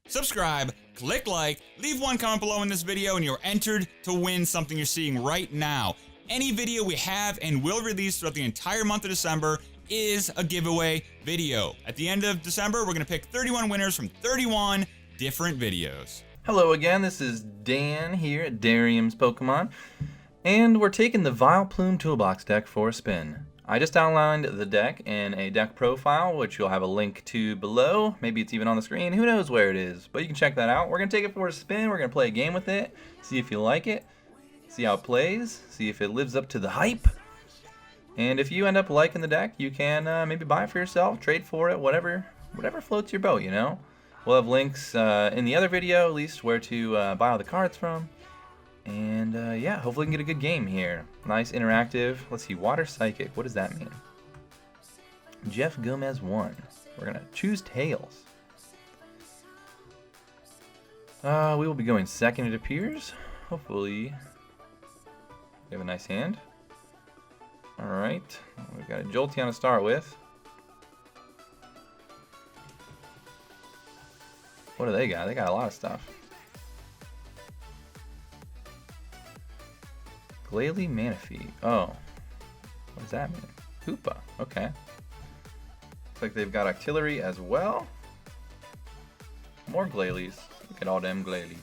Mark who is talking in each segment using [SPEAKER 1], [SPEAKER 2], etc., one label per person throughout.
[SPEAKER 1] subscribe, click like, leave one comment below in this video, and you're entered to win something you're seeing right now. Any video we have and will release throughout the entire month of December is a giveaway video. At the end of December, we're going to pick 31 winners from 31 different videos.
[SPEAKER 2] Hello again, this is Dan here at Darium's Pokemon, and we're taking the Vileplume Toolbox deck for a spin. I just outlined the deck in a deck profile, which you'll have a link to below. Maybe it's even on the screen, who knows where it is, but you can check that out. We're going to take it for a spin, we're going to play a game with it, see if you like it, see how it plays, see if it lives up to the hype. And if you end up liking the deck, you can maybe buy it for yourself, trade for it, whatever floats your boat, you know. We'll have links in the other video, at least, where to buy all the cards from. And yeah, hopefully we can get a good game here. Nice, interactive. Let's see, Water Psychic. What does that mean? Jeff Gomez won. We're going to choose Tails. We will be going second, it appears. Hopefully we have a nice hand. Alright, we've got a Jolteon to start with. What do they got? They got a lot of stuff. Glalie Manaphy. Oh. What does that mean? Hoopa. Okay. Looks like they've got Artillery as well. More Glalies. Look at all them Glalies.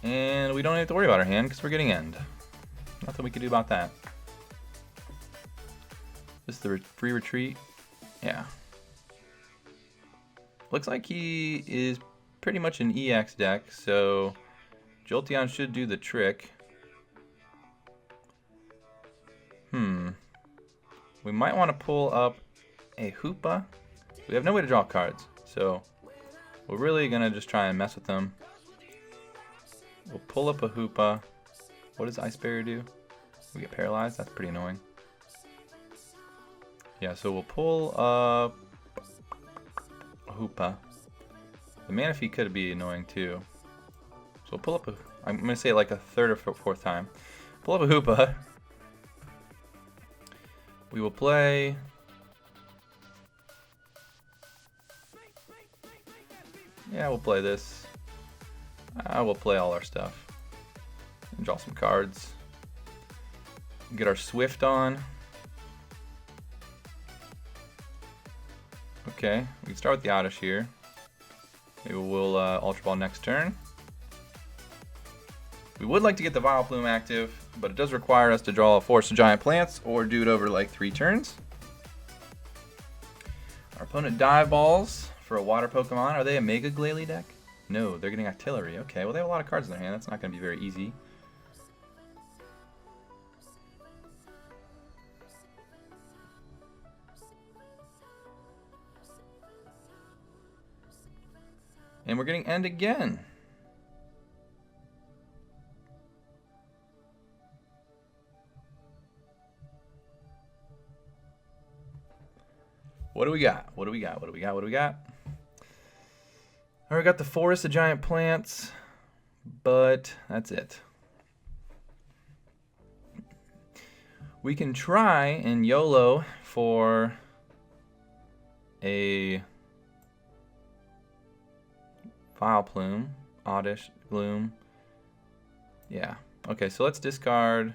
[SPEAKER 2] And we don't have to worry about our hand because we're getting end. Nothing we can do about that. Just the free retreat. Yeah. Looks like he is pretty much an EX deck, so Jolteon should do the trick. We might want to pull up a Hoopa. We have no way to draw cards, so we're really going to just try and mess with them. We'll pull up a Hoopa. What does Ice Barrier do? We get paralyzed? That's pretty annoying. Yeah, so we'll pull up a Hoopa. The Manaphy could be annoying too. So we'll pull up a... I'm going to say it like a third or fourth time. Pull up a Hoopa. We will play... Yeah, we'll play this. We'll play all our stuff. And draw some cards. Get our Swift on. Okay, we can start with the Oddish here. Maybe we'll Ultra Ball next turn. We would like to get the Vileplume active, but it does require us to draw a Forest of Giant Plants or do it over like 3 turns. Our opponent Dive Balls for a Water Pokemon. Are they a Mega Glalie deck? No, they're getting Artillery. Okay, well they have a lot of cards in their hand. That's not going to be very easy. And we're getting end again. What do we got? What do we got? What do we got? What do we got? Alright, got the Forest of Giant Plants, but that's it. We can try and YOLO for a Vileplume, Oddish, Gloom. Yeah. Okay, so let's discard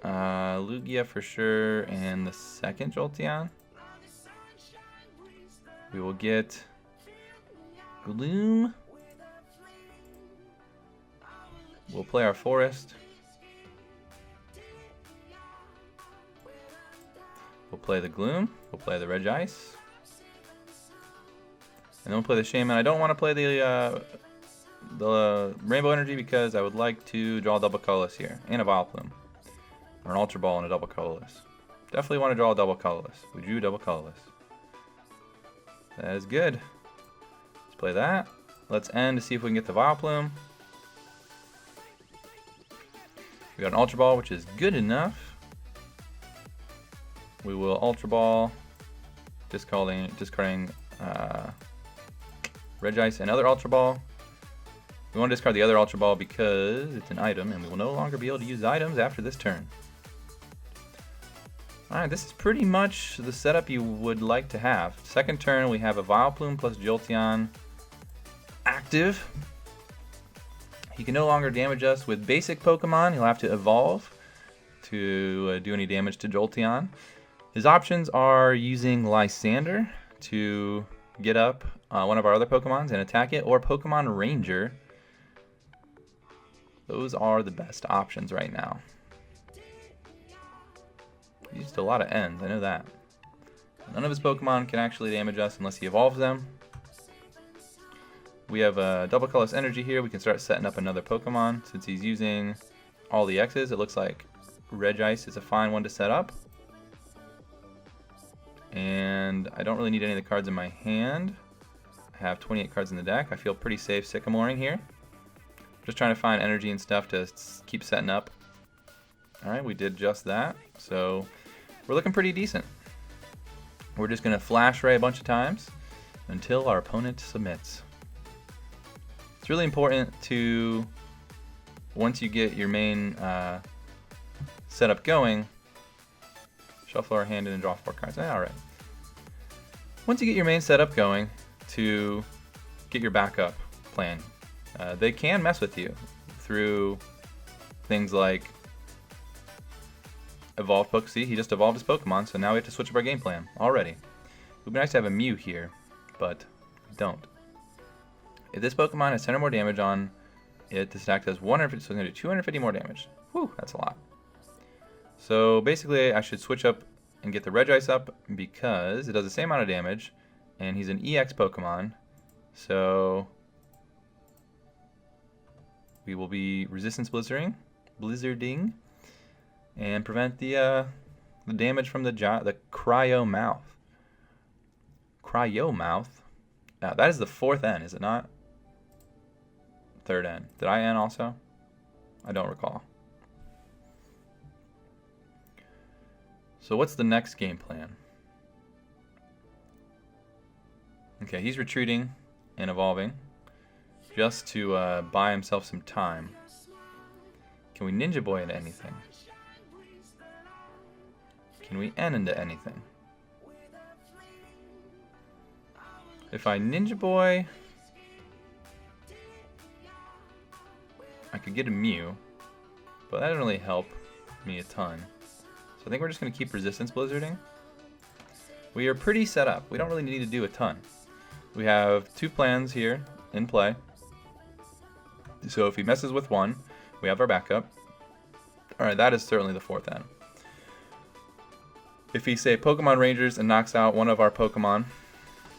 [SPEAKER 2] Lugia for sure, and the second Jolteon. We will get Gloom. We'll play our Forest. We'll play the Gloom. We'll play the Regice. And then we'll play the Shaman. I don't want to play the Rainbow Energy because I would like to draw a double colorless here. And a Vileplume. Or an Ultra Ball and a double colorless. Definitely want to draw a double colorless. We drew double colorless. That is good. Let's play that. Let's end to see if we can get the Vileplume. We got an Ultra Ball, which is good enough. We will Ultra Ball, discarding Regice, another Ultra Ball. We want to discard the other Ultra Ball because it's an item, and we will no longer be able to use items after this turn. Alright, this is pretty much the setup you would like to have. Second turn, we have a Vileplume plus Jolteon active. He can no longer damage us with basic Pokemon. He'll have to evolve to do any damage to Jolteon. His options are using Lysander to get up one of our other Pokemons and attack it, or Pokemon Ranger. Those are the best options right now. He used a lot of Ns, I know that. None of his Pokemon can actually damage us unless he evolves them. We have a double colorless energy here. We can start setting up another Pokemon. Since he's using all the X's, it looks like Regice is a fine one to set up. And I don't really need any of the cards in my hand. I have 28 cards in the deck. I feel pretty safe Sycamoring here. Just trying to find energy and stuff to keep setting up. Alright, we did just that. So we're looking pretty decent. We're just going to Flash Ray a bunch of times until our opponent submits. It's really important to, once you get your main setup going, shuffle our hand in and draw 4 cards. Alright. Once you get your main setup going, to get your backup plan. They can mess with you through things like evolved Pokemon. See, he just evolved his Pokemon, so now we have to switch up our game plan already. It would be nice to have a Mew here, but we don't. If this Pokemon has 10 or more damage on it, this attack does 150, so it's going to do 250 more damage. Whew, that's a lot. So basically, I should switch up and get the Regice up because it does the same amount of damage, and he's an EX Pokemon, so we will be Resistance Blizzarding, and prevent the damage from the Cryomouth. Cryomouth? That is the 4th N, is it not? 3rd N. Did I N also? I don't recall. So what's the next game plan? Okay, he's retreating and evolving just to buy himself some time. Can we Ninja Boy into anything? Can we N into anything? If I Ninja Boy, I could get a Mew, but that doesn't really help me a ton. So I think we're just going to keep Resistance Blizzarding. We are pretty set up. We don't really need to do a ton. We have 2 plans here in play. So if he messes with one, we have our backup. Alright, that is certainly the 4th N. If he, say, Pokemon Rangers and knocks out one of our Pokemon,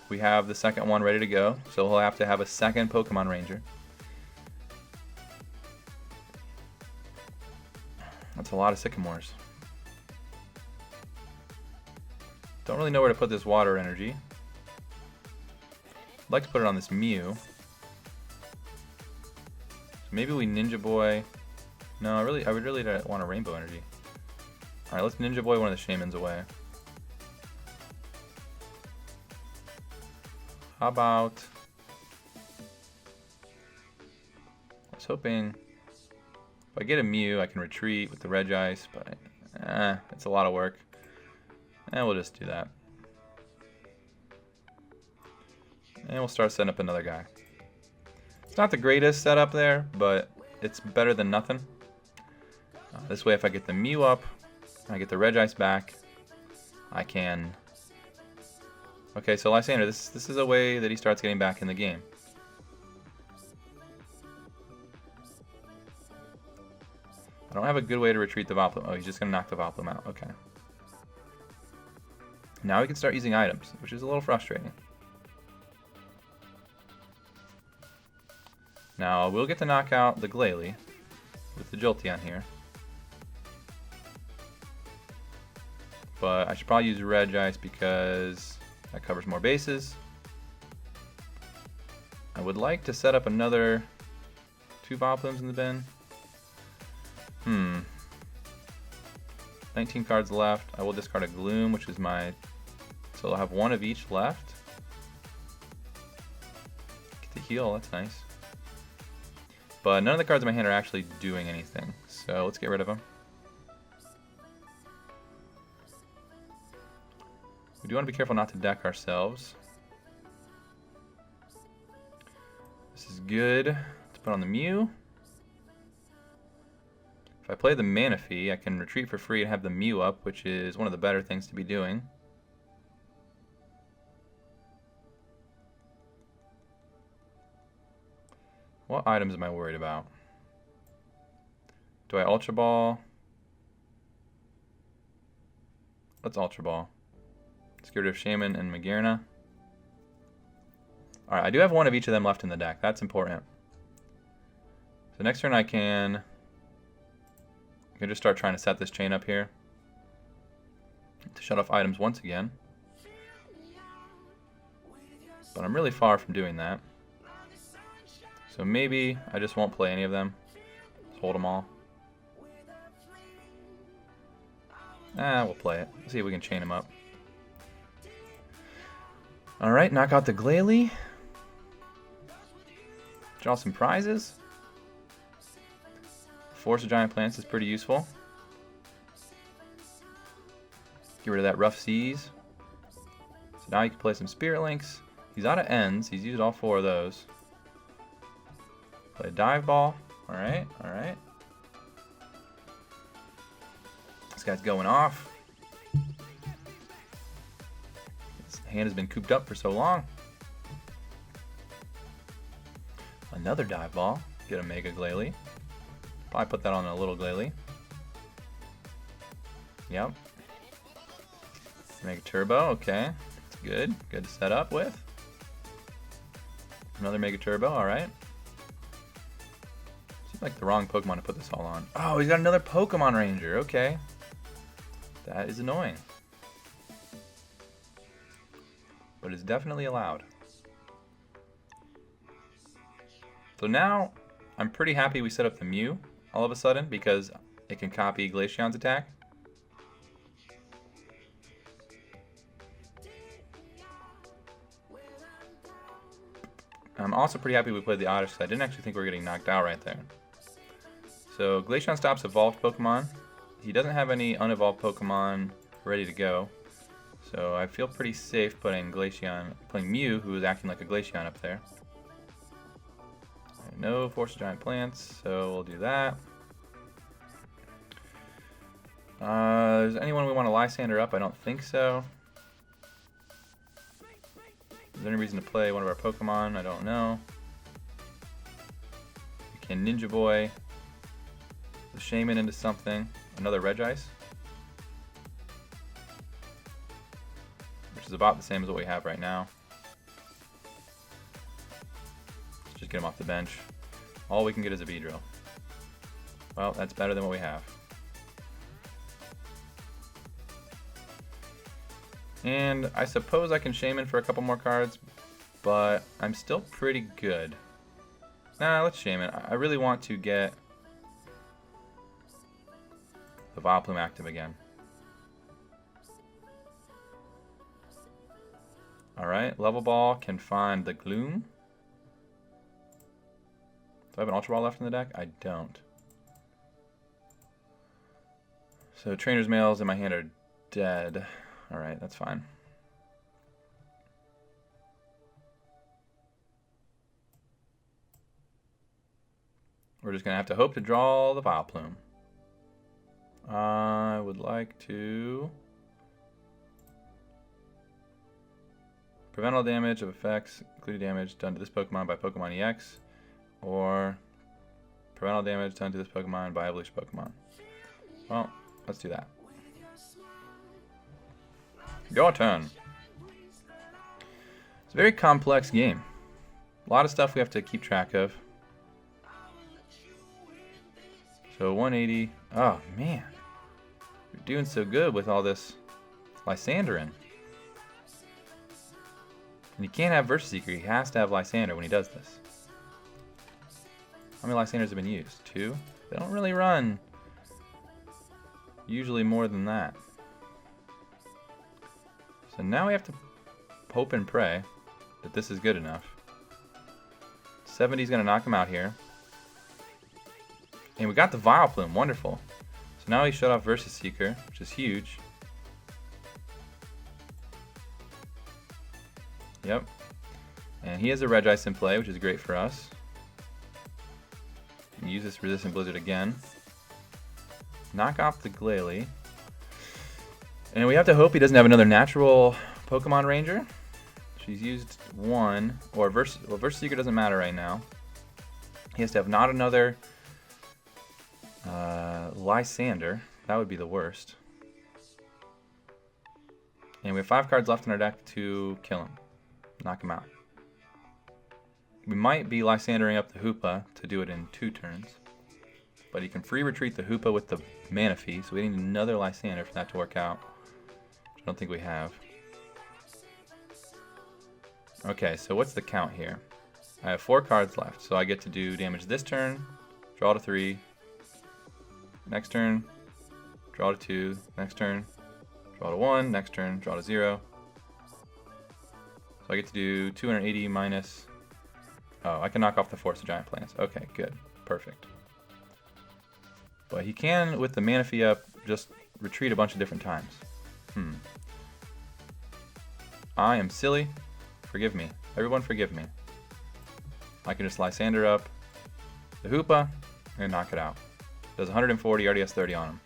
[SPEAKER 2] we have the 2nd one ready to go. So he'll have to have a 2nd Pokemon Ranger. That's a lot of Sycamores. Don't really know where to put this water energy. I'd like to put it on this Mew. So maybe we Ninja Boy. No, I would really want a Rainbow Energy. Alright, let's Ninja Boy one of the Shamans away. How about... I was hoping... If I get a Mew, I can retreat with the Regice, but... it's a lot of work. And we'll just do that. And we'll start setting up another guy. It's not the greatest setup there, but it's better than nothing. This way, if I get the Mew up, I get the Regice back, I can... Okay, so Lysander, this is a way that he starts getting back in the game. I don't have a good way to retreat the Vileplume. Oh, he's just going to knock the Vileplume out. Okay. Now we can start using items, which is a little frustrating. Now, we'll get to knock out the Glalie with the Jolteon here. But I should probably use Regice because that covers more bases. I would like to set up another 2 Vileplumes in the bin. 19 cards left. I will discard a Gloom, which is my... So I'll have 1 of each left. Get the heal, that's nice. But none of the cards in my hand are actually doing anything. So let's get rid of them. We do want to be careful not to deck ourselves. This is good. Let's put on the Mew. If I play the Manaphy, I can retreat for free and have the Mew up, which is one of the better things to be doing. What items am I worried about? Do I Ultra Ball? Let's Ultra Ball. Let's get rid of Shaman and Magearna. Alright, I do have one of each of them left in the deck. That's important. So next turn I can just start trying to set this chain up here to shut off items once again. But I'm really far from doing that. So maybe I just won't play any of them. Just hold them all. We'll play it. Let's see if we can chain them up. Alright, knock out the Glalie. Draw some prizes. Force of Giant Plants is pretty useful. Get rid of that Rough Seas. So now you can play some Spirit Links. He's out of ends. He's used all 4 of those. Play a Dive Ball. Alright, alright. This guy's going off. His hand has been cooped up for so long. Another Dive Ball. Get a Mega Glalie. Probably put that on a little Glalie. Yep. Mega Turbo, okay. That's good. Good to set up with. Another Mega Turbo, alright. Seems like the wrong Pokemon to put this all on. Oh, he's got another Pokemon Ranger, okay. That is annoying. But it's definitely allowed. So now, I'm pretty happy we set up the Mew all of a sudden because it can copy Glaceon's attack. I'm also pretty happy we played the Oddish because I didn't actually think we were getting knocked out right there. So Glaceon stops evolved Pokemon. He doesn't have any unevolved Pokemon ready to go. So I feel pretty safe putting Mew, who is acting like a Glaceon up there. No Force of Giant Plants, so we'll do that. Is anyone we want to Lysander up? I don't think so. Is there any reason to play one of our Pokemon? I don't know. We can Ninja Boy the Shaman into something. Another Regice. Which is about the same as what we have right now. Let's just get him off the bench. All we can get is a Beedrill. Well, that's better than what we have. And I suppose I can Shaman for a couple more cards, but I'm still pretty good. Nah, let's Shaman. I really want to get the Vileplume active again. Alright, Level Ball can find the Gloom. Do I have an Ultra Ball left in the deck? I don't. So Trainer's Mails in my hand are dead. Alright, that's fine. We're just going to have to hope to draw the Vileplume. I would like to prevent all damage of effects, including damage done to this Pokemon by Pokemon EX, or prevent all damage done to this Pokemon by Evolution Pokemon. Well, let's do that. Your turn. It's a very complex game. A lot of stuff we have to keep track of. So 180. Oh man, you're doing so good with all this Lysander in. And you can't have Versus Seeker. He has to have Lysander when he does this. How many Lysanders have been used? 2? They don't really run usually more than that. So now we have to hope and pray that this is good enough. 70 is going to knock him out here. And we got the Vileplume. Wonderful. So now he shut off Versus Seeker, which is huge. Yep. And he has a Regice in play, which is great for us. Use this Resistant Blizzard again. Knock off the Glalie. And we have to hope he doesn't have another natural Pokemon Ranger. She's used one, or Versus Seeker doesn't matter right now. He has to have not another Lysander. That would be the worst. And we have 5 cards left in our deck to kill him. Knock him out. We might be Lysandering up the Hoopa to do it in 2 turns. But he can free retreat the Hoopa with the Manaphy, so we need another Lysander for that to work out. Which I don't think we have. Okay, so what's the count here? I have 4 cards left, so I get to do damage this turn, draw to 3, next turn, draw to 2, next turn, draw to 1, next turn, draw to 0. So I get to do 280 minus... Oh, I can knock off the Force of Giant Plants. Okay, good. Perfect. But he can, with the Manaphy up, just retreat a bunch of different times. I am silly. Forgive me. Everyone forgive me. I can just Lysander up the Hoopa and knock it out. Does 140, already has 30 on him.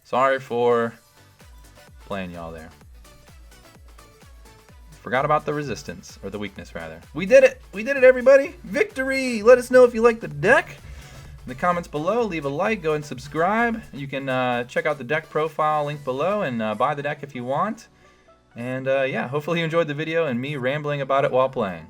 [SPEAKER 2] Sorry for playing y'all there. Forgot about the resistance, or the weakness rather. We did it! We did it, everybody! Victory! Let us know if you like the deck. In the comments below, leave a like, go and subscribe. You can check out the deck profile link below and buy the deck if you want. And yeah, hopefully you enjoyed the video and me rambling about it while playing.